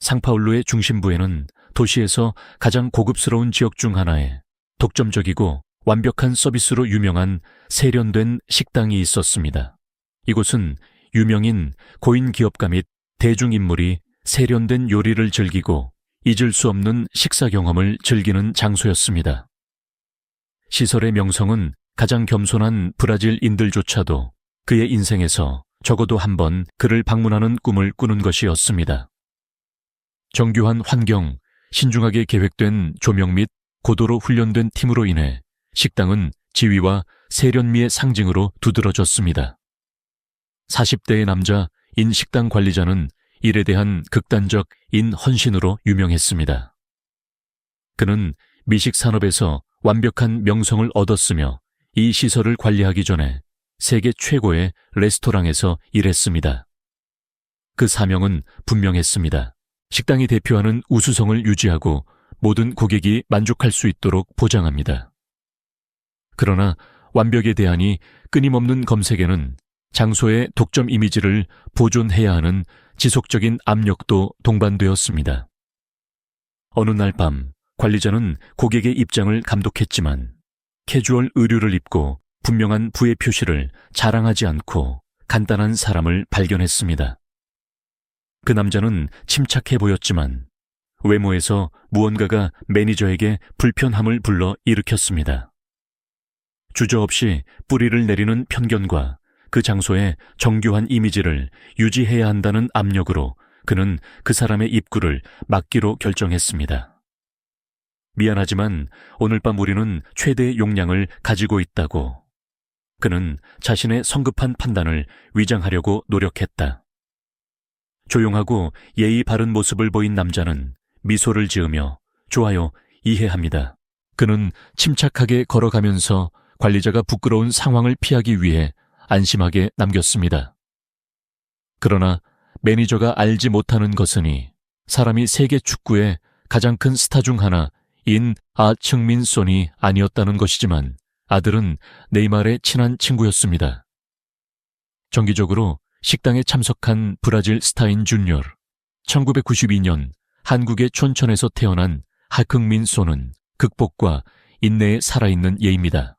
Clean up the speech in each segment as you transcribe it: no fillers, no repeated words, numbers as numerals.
상파울루의 중심부에는 도시에서 가장 고급스러운 지역 중 하나에 독점적이고 완벽한 서비스로 유명한 세련된 식당이 있었습니다. 이곳은 유명인 고인 기업가 및 대중인물이 세련된 요리를 즐기고 잊을 수 없는 식사 경험을 즐기는 장소였습니다. 시설의 명성은 가장 겸손한 브라질인들조차도 그의 인생에서 적어도 한 번 그를 방문하는 꿈을 꾸는 것이었습니다. 정교한 환경, 신중하게 계획된 조명 및 고도로 훈련된 팀으로 인해 식당은 지위와 세련미의 상징으로 두드러졌습니다. 40대의 남자 인식당 관리자는 일에 대한 극단적 인헌신으로 유명했습니다. 그는 미식 산업에서 완벽한 명성을 얻었으며 이 시설을 관리하기 전에 세계 최고의 레스토랑에서 일했습니다. 그 사명은 분명했습니다. 식당이 대표하는 우수성을 유지하고 모든 고객이 만족할 수 있도록 보장합니다. 그러나 완벽에 대한 끊임없는 검색에는 장소의 독점 이미지를 보존해야 하는 지속적인 압력도 동반되었습니다. 어느 날 밤 관리자는 고객의 입장을 감독했지만 캐주얼 의류를 입고 분명한 부의 표시를 자랑하지 않고 간단한 사람을 발견했습니다. 그 남자는 침착해 보였지만 외모에서 무언가가 매니저에게 불편함을 불러 일으켰습니다. 주저없이 뿌리를 내리는 편견과 그 장소의 정교한 이미지를 유지해야 한다는 압력으로 그는 그 사람의 입구를 막기로 결정했습니다. 미안하지만 오늘 밤 우리는 최대의 용량을 가지고 있다고. 그는 자신의 성급한 판단을 위장하려고 노력했다. 조용하고 예의 바른 모습을 보인 남자는 미소를 지으며 좋아요, 이해합니다. 그는 침착하게 걸어가면서 관리자가 부끄러운 상황을 피하기 위해 안심하게 남겼습니다. 그러나 매니저가 알지 못하는 것은 사람이 세계 축구의 가장 큰 스타 중 하나인 층민손이 아니었다는 것이지만 아들은 네이마르의 친한 친구였습니다. 정기적으로 식당에 참석한 브라질 스타인 주니어, 1992년 한국의 촌천에서 태어난 하흥민손은 극복과 인내에 살아있는 예입니다.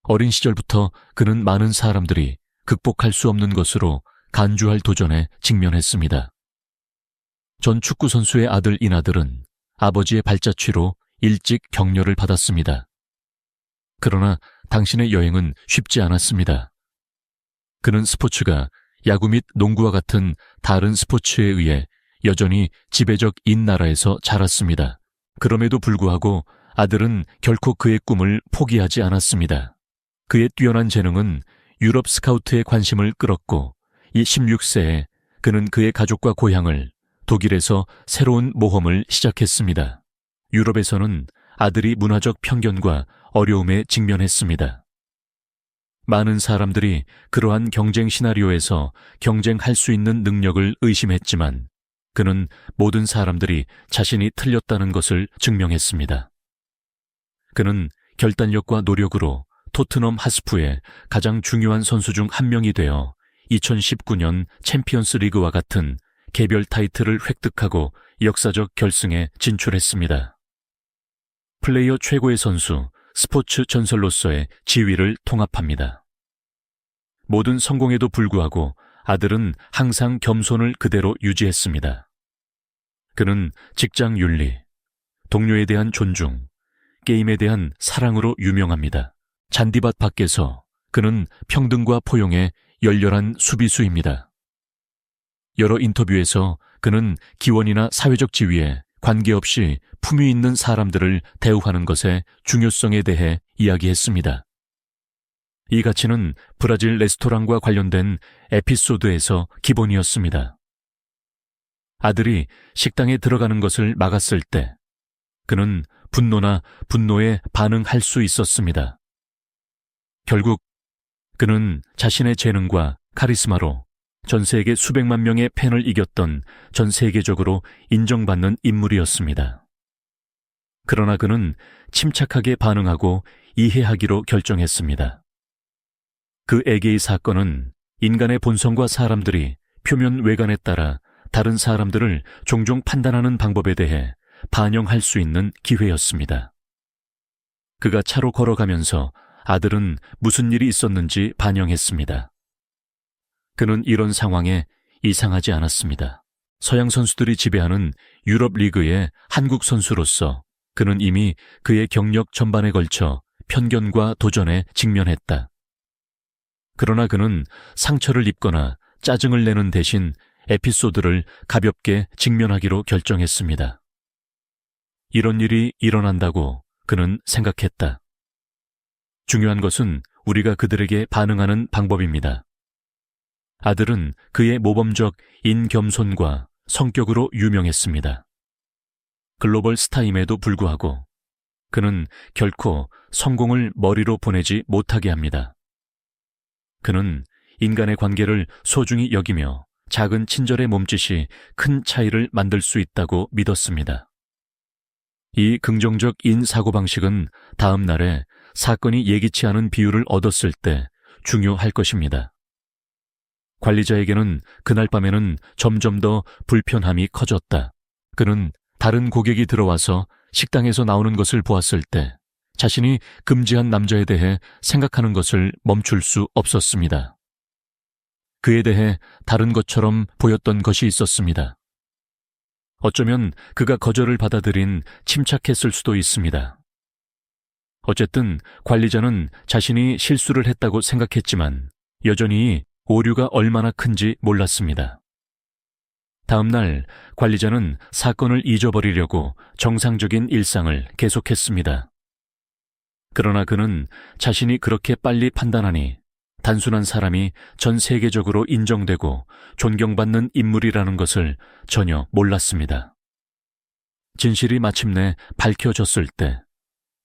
어린 시절부터 그는 많은 사람들이 극복할 수 없는 것으로 간주할 도전에 직면했습니다. 전 축구선수의 아들 이나들은 아버지의 발자취로 일찍 격려를 받았습니다. 그러나 당신의 여행은 쉽지 않았습니다. 그는 스포츠가 야구 및 농구와 같은 다른 스포츠에 의해 여전히 지배적인 나라에서 자랐습니다. 그럼에도 불구하고 아들은 결코 그의 꿈을 포기하지 않았습니다. 그의 뛰어난 재능은 유럽 스카우트의 관심을 끌었고 이 16세에 그는 그의 가족과 고향을 독일에서 새로운 모험을 시작했습니다. 유럽에서는 아들이 문화적 편견과 어려움에 직면했습니다. 많은 사람들이 그러한 경쟁 시나리오에서 경쟁할 수 있는 능력을 의심했지만 그는 모든 사람들이 자신이 틀렸다는 것을 증명했습니다. 그는 결단력과 노력으로 토트넘 하스푸의 가장 중요한 선수 중 한 명이 되어 2019년 챔피언스 리그와 같은 개별 타이틀을 획득하고 역사적 결승에 진출했습니다. 플레이어 최고의 선수, 스포츠 전설로서의 지위를 통합합니다. 모든 성공에도 불구하고 아들은 항상 겸손을 그대로 유지했습니다. 그는 직장 윤리, 동료에 대한 존중, 게임에 대한 사랑으로 유명합니다. 잔디밭 밖에서 그는 평등과 포용의 열렬한 수비수입니다. 여러 인터뷰에서 그는 기원이나 사회적 지위에 관계없이 품위 있는 사람들을 대우하는 것의 중요성에 대해 이야기했습니다. 이 가치는 브라질 레스토랑과 관련된 에피소드에서 기본이었습니다. 아들이 식당에 들어가는 것을 막았을 때 그는 분노나 분노에 반응할 수 있었습니다. 결국 그는 자신의 재능과 카리스마로 전 세계 수백만 명의 팬을 이겼던 전 세계적으로 인정받는 인물이었습니다. 그러나 그는 침착하게 반응하고 이해하기로 결정했습니다. 그에게의 사건은 인간의 본성과 사람들이 표면 외관에 따라 다른 사람들을 종종 판단하는 방법에 대해 반영할 수 있는 기회였습니다. 그가 차로 걸어가면서 아들은 무슨 일이 있었는지 반영했습니다. 그는 이런 상황에 이상하지 않았습니다. 서양 선수들이 지배하는 유럽 리그의 한국 선수로서 그는 이미 그의 경력 전반에 걸쳐 편견과 도전에 직면했다. 그러나 그는 상처를 입거나 짜증을 내는 대신 에피소드를 가볍게 직면하기로 결정했습니다. 이런 일이 일어난다고 그는 생각했다. 중요한 것은 우리가 그들에게 반응하는 방법입니다. 아들은 그의 모범적 인겸손과 성격으로 유명했습니다. 글로벌 스타임에도 불구하고 그는 결코 성공을 머리로 보내지 못하게 합니다. 그는 인간의 관계를 소중히 여기며 작은 친절의 몸짓이 큰 차이를 만들 수 있다고 믿었습니다. 이 긍정적 인사고방식은 다음 날에 사건이 예기치 않은 비유를 얻었을 때 중요할 것입니다. 관리자에게는 그날 밤에는 점점 더 불편함이 커졌다. 그는 다른 고객이 들어와서 식당에서 나오는 것을 보았을 때 자신이 금지한 남자에 대해 생각하는 것을 멈출 수 없었습니다. 그에 대해 다른 것처럼 보였던 것이 있었습니다. 어쩌면 그가 거절을 받아들인 침착했을 수도 있습니다. 어쨌든 관리자는 자신이 실수를 했다고 생각했지만 여전히 오류가 얼마나 큰지 몰랐습니다. 다음 날 관리자는 사건을 잊어버리려고 정상적인 일상을 계속했습니다. 그러나 그는 자신이 그렇게 빨리 판단하니 단순한 사람이 전 세계적으로 인정되고 존경받는 인물이라는 것을 전혀 몰랐습니다. 진실이 마침내 밝혀졌을 때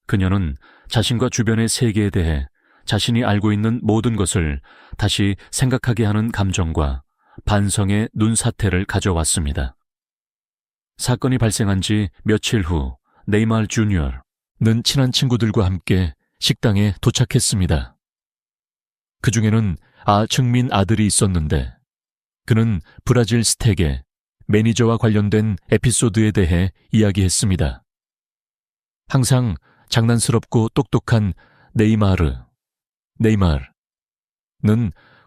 그녀는 자신과 주변의 세계에 대해 자신이 알고 있는 모든 것을 다시 생각하게 하는 감정과 반성의 눈사태를 가져왔습니다. 사건이 발생한 지 며칠 후 네이마르 주니어는 친한 친구들과 함께 식당에 도착했습니다. 그 중에는 아층민 아들이 있었는데 그는 브라질 스택의 매니저와 관련된 에피소드에 대해 이야기했습니다. 항상 장난스럽고 똑똑한 네이마르는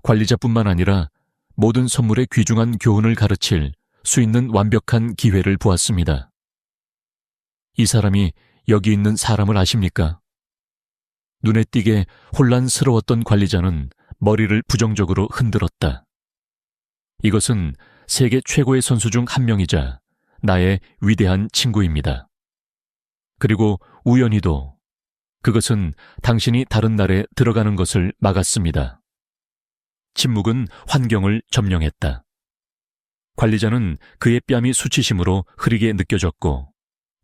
관리자뿐만 아니라 모든 선물의 귀중한 교훈을 가르칠 수 있는 완벽한 기회를 보았습니다. 이 사람이 여기 있는 사람을 아십니까? 눈에 띄게 혼란스러웠던 관리자는 머리를 부정적으로 흔들었다. 이것은 세계 최고의 선수 중 한 명이자 나의 위대한 친구입니다. 그리고 우연히도 그것은 당신이 다른 날에 들어가는 것을 막았습니다. 침묵은 환경을 점령했다. 관리자는 그의 뺨이 수치심으로 흐리게 느껴졌고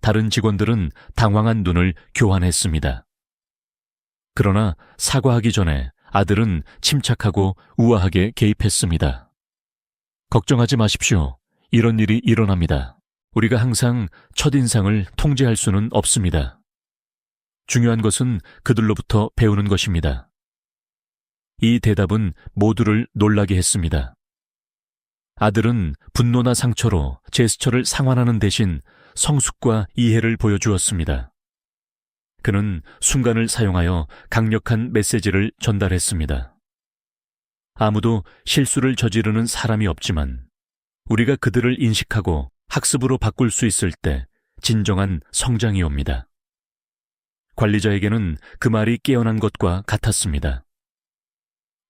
다른 직원들은 당황한 눈을 교환했습니다. 그러나 사과하기 전에 아들은 침착하고 우아하게 개입했습니다. 걱정하지 마십시오. 이런 일이 일어납니다. 우리가 항상 첫인상을 통제할 수는 없습니다. 중요한 것은 그들로부터 배우는 것입니다. 이 대답은 모두를 놀라게 했습니다. 아들은 분노나 상처로 제스처를 상환하는 대신 성숙과 이해를 보여주었습니다. 그는 순간을 사용하여 강력한 메시지를 전달했습니다. 아무도 실수를 저지르는 사람이 없지만 우리가 그들을 인식하고 학습으로 바꿀 수 있을 때 진정한 성장이 옵니다. 관리자에게는 그 말이 깨어난 것과 같았습니다.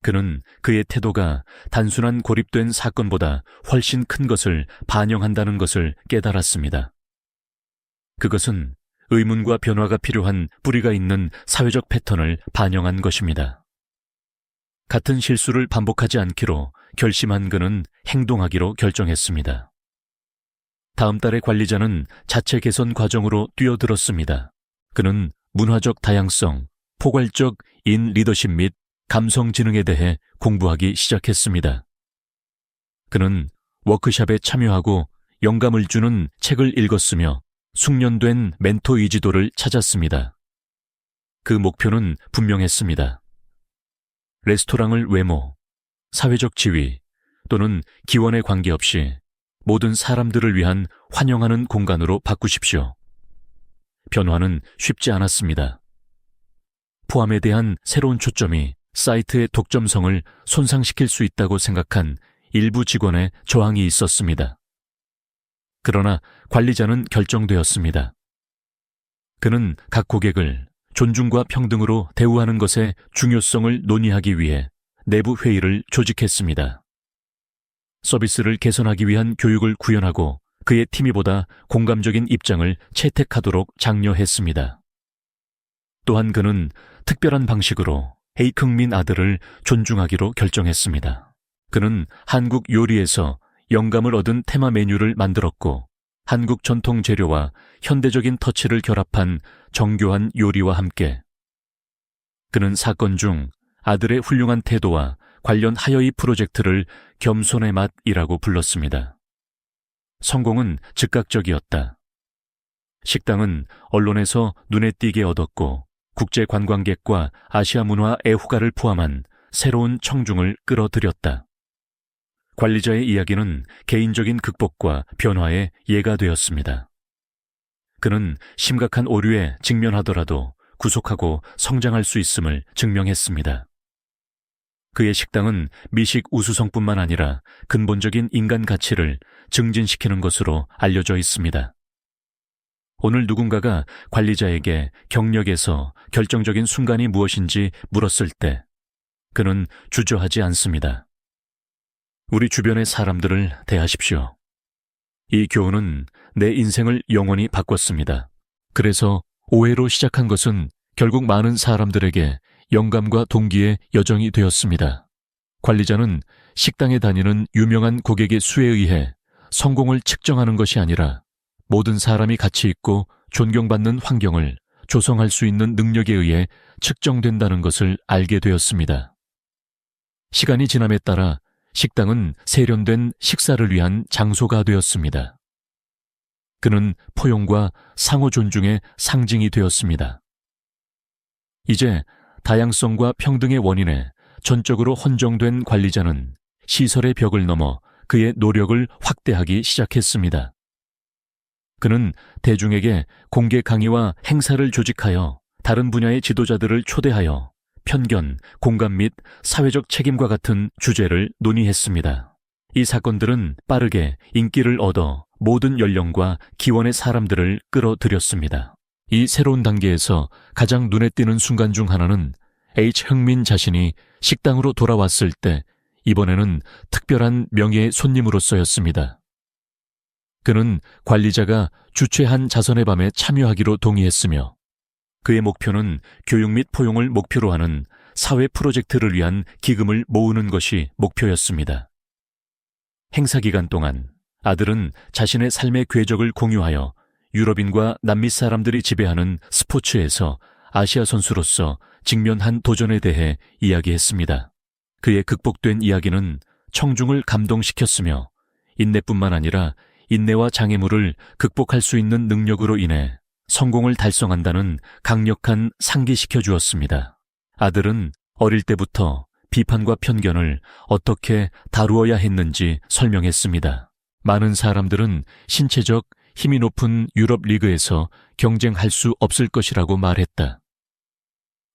그는 그의 태도가 단순한 고립된 사건보다 훨씬 큰 것을 반영한다는 것을 깨달았습니다. 그것은 의문과 변화가 필요한 뿌리가 있는 사회적 패턴을 반영한 것입니다. 같은 실수를 반복하지 않기로 결심한 그는 행동하기로 결정했습니다. 다음 달에 관리자는 자체 개선 과정으로 뛰어들었습니다. 그는 문화적 다양성, 포괄적 리더십 및 감성 지능에 대해 공부하기 시작했습니다. 그는 워크숍에 참여하고 영감을 주는 책을 읽었으며 숙련된 멘토 의지도를 찾았습니다. 그 목표는 분명했습니다. 레스토랑을 외모, 사회적 지위 또는 기원에 관계없이 모든 사람들을 위한 환영하는 공간으로 바꾸십시오. 변화는 쉽지 않았습니다. 포함에 대한 새로운 초점이 사이트의 독점성을 손상시킬 수 있다고 생각한 일부 직원의 저항이 있었습니다. 그러나 관리자는 결정되었습니다. 그는 각 고객을 존중과 평등으로 대우하는 것의 중요성을 논의하기 위해 내부 회의를 조직했습니다. 서비스를 개선하기 위한 교육을 구현하고 그의 팀이 보다 공감적인 입장을 채택하도록 장려했습니다. 또한 그는 특별한 방식으로 헤이크민 아들을 존중하기로 결정했습니다. 그는 한국 요리에서 영감을 얻은 테마 메뉴를 만들었고 한국 전통 재료와 현대적인 터치를 결합한 정교한 요리와 함께 그는 사건 중 아들의 훌륭한 태도와 관련 하여이 프로젝트를 겸손의 맛이라고 불렀습니다. 성공은 즉각적이었다. 식당은 언론에서 눈에 띄게 얻었고 국제 관광객과 아시아 문화 애호가를 포함한 새로운 청중을 끌어들였다. 관리자의 이야기는 개인적인 극복과 변화의 예가 되었습니다. 그는 심각한 오류에 직면하더라도 구속하고 성장할 수 있음을 증명했습니다. 그의 식당은 미식 우수성뿐만 아니라 근본적인 인간 가치를 증진시키는 것으로 알려져 있습니다. 오늘 누군가가 관리자에게 경력에서 결정적인 순간이 무엇인지 물었을 때 그는 주저하지 않습니다. 우리 주변의 사람들을 대하십시오. 이 교훈은 내 인생을 영원히 바꿨습니다. 그래서 오해로 시작한 것은 결국 많은 사람들에게 영감과 동기의 여정이 되었습니다. 관리자는 식당에 다니는 유명한 고객의 수에 의해 성공을 측정하는 것이 아니라 모든 사람이 가치 있고 존경받는 환경을 조성할 수 있는 능력에 의해 측정된다는 것을 알게 되었습니다. 시간이 지남에 따라 식당은 세련된 식사를 위한 장소가 되었습니다. 그는 포용과 상호 존중의 상징이 되었습니다. 이제 다양성과 평등의 원인에 전적으로 헌정된 관리자는 시설의 벽을 넘어 그의 노력을 확대하기 시작했습니다. 그는 대중에게 공개 강의와 행사를 조직하여 다른 분야의 지도자들을 초대하여 편견, 공감 및 사회적 책임과 같은 주제를 논의했습니다. 이 사건들은 빠르게 인기를 얻어 모든 연령과 기원의 사람들을 끌어들였습니다. 이 새로운 단계에서 가장 눈에 띄는 순간 중 하나는 H흥민 자신이 식당으로 돌아왔을 때 이번에는 특별한 명예의 손님으로서였습니다. 그는 관리자가 주최한 자선의 밤에 참여하기로 동의했으며 그의 목표는 교육 및 포용을 목표로 하는 사회 프로젝트를 위한 기금을 모으는 것이 목표였습니다. 행사 기간 동안 아들은 자신의 삶의 궤적을 공유하여 유럽인과 남미 사람들이 지배하는 스포츠에서 아시아 선수로서 직면한 도전에 대해 이야기했습니다. 그의 극복된 이야기는 청중을 감동시켰으며 인내뿐만 아니라 인내와 장애물을 극복할 수 있는 능력으로 인해 성공을 달성한다는 강력한 상기시켜 주었습니다. 아들은 어릴 때부터 비판과 편견을 어떻게 다루어야 했는지 설명했습니다. 많은 사람들은 신체적 힘이 높은 유럽 리그에서 경쟁할 수 없을 것이라고 말했다.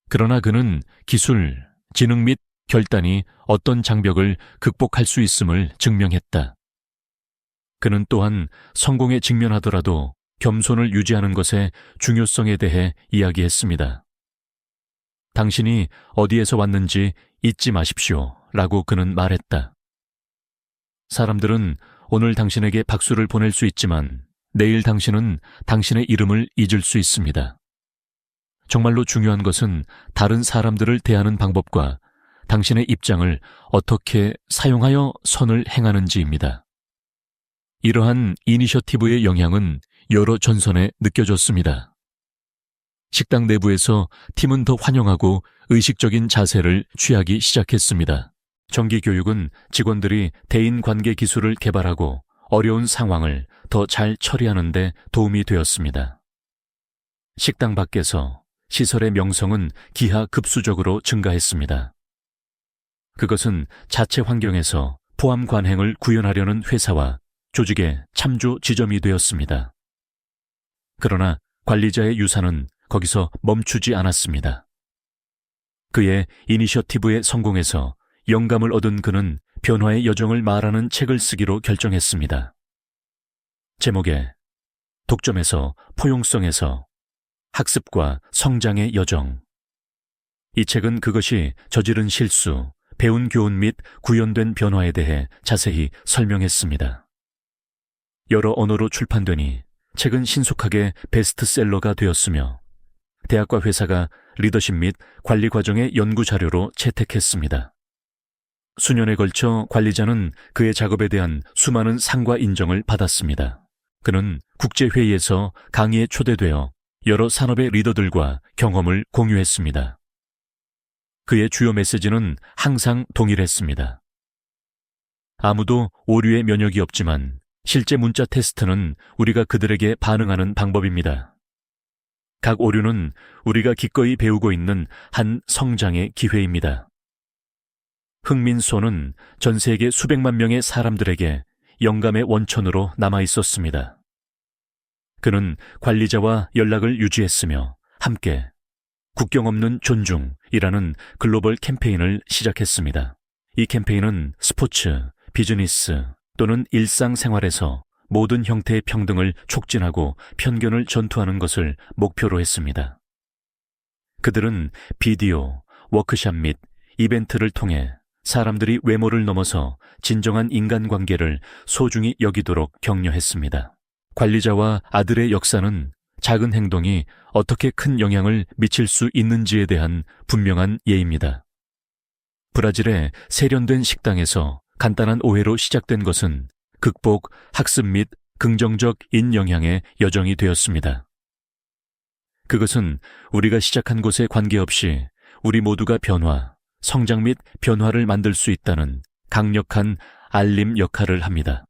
그러나 그는 기술, 지능 및 결단이 어떤 장벽을 극복할 수 있음을 증명했다. 그는 또한 성공에 직면하더라도 겸손을 유지하는 것의 중요성에 대해 이야기했습니다. 당신이 어디에서 왔는지 잊지 마십시오 라고 그는 말했다. 사람들은 오늘 당신에게 박수를 보낼 수 있지만 내일 당신은 당신의 이름을 잊을 수 있습니다. 정말로 중요한 것은 다른 사람들을 대하는 방법과 당신의 입장을 어떻게 사용하여 선을 행하는지입니다. 이러한 이니셔티브의 영향은 여러 전선에 느껴졌습니다. 식당 내부에서 팀은 더 환영하고 의식적인 자세를 취하기 시작했습니다. 정기교육은 직원들이 대인관계 기술을 개발하고 어려운 상황을 더 잘 처리하는 데 도움이 되었습니다. 식당 밖에서 시설의 명성은 기하급수적으로 증가했습니다. 그것은 자체 환경에서 포함 관행을 구현하려는 회사와 조직의 참조 지점이 되었습니다. 그러나 관리자의 유산은 거기서 멈추지 않았습니다. 그의 이니셔티브에 성공해서 영감을 얻은 그는 변화의 여정을 말하는 책을 쓰기로 결정했습니다. 제목에 독점에서 포용성에서 학습과 성장의 여정. 이 책은 그것이 저지른 실수, 배운 교훈 및 구현된 변화에 대해 자세히 설명했습니다. 여러 언어로 출판되니 책은 신속하게 베스트셀러가 되었으며 대학과 회사가 리더십 및 관리 과정의 연구 자료로 채택했습니다. 수년에 걸쳐 관리자는 그의 작업에 대한 수많은 상과 인정을 받았습니다. 그는 국제회의에서 강의에 초대되어 여러 산업의 리더들과 경험을 공유했습니다. 그의 주요 메시지는 항상 동일했습니다. 아무도 오류의 면역이 없지만 실제 문자 테스트는 우리가 그들에게 반응하는 방법입니다. 각 오류는 우리가 기꺼이 배우고 있는 한 성장의 기회입니다. 흥민소는 전 세계 수백만 명의 사람들에게 영감의 원천으로 남아 있었습니다. 그는 관리자와 연락을 유지했으며 함께 국경 없는 존중이라는 글로벌 캠페인을 시작했습니다. 이 캠페인은 스포츠, 비즈니스 또는 일상생활에서 모든 형태의 평등을 촉진하고 편견을 전투하는 것을 목표로 했습니다. 그들은 비디오, 워크샵 및 이벤트를 통해 사람들이 외모를 넘어서 진정한 인간관계를 소중히 여기도록 격려했습니다. 관리자와 아들의 역사는 작은 행동이 어떻게 큰 영향을 미칠 수 있는지에 대한 분명한 예입니다. 브라질의 세련된 식당에서 간단한 오해로 시작된 것은 극복, 학습 및 긍정적 인영향의 여정이 되었습니다. 그것은 우리가 시작한 곳에 관계없이 우리 모두가 변화, 성장 및 변화를 만들 수 있다는 강력한 알림 역할을 합니다.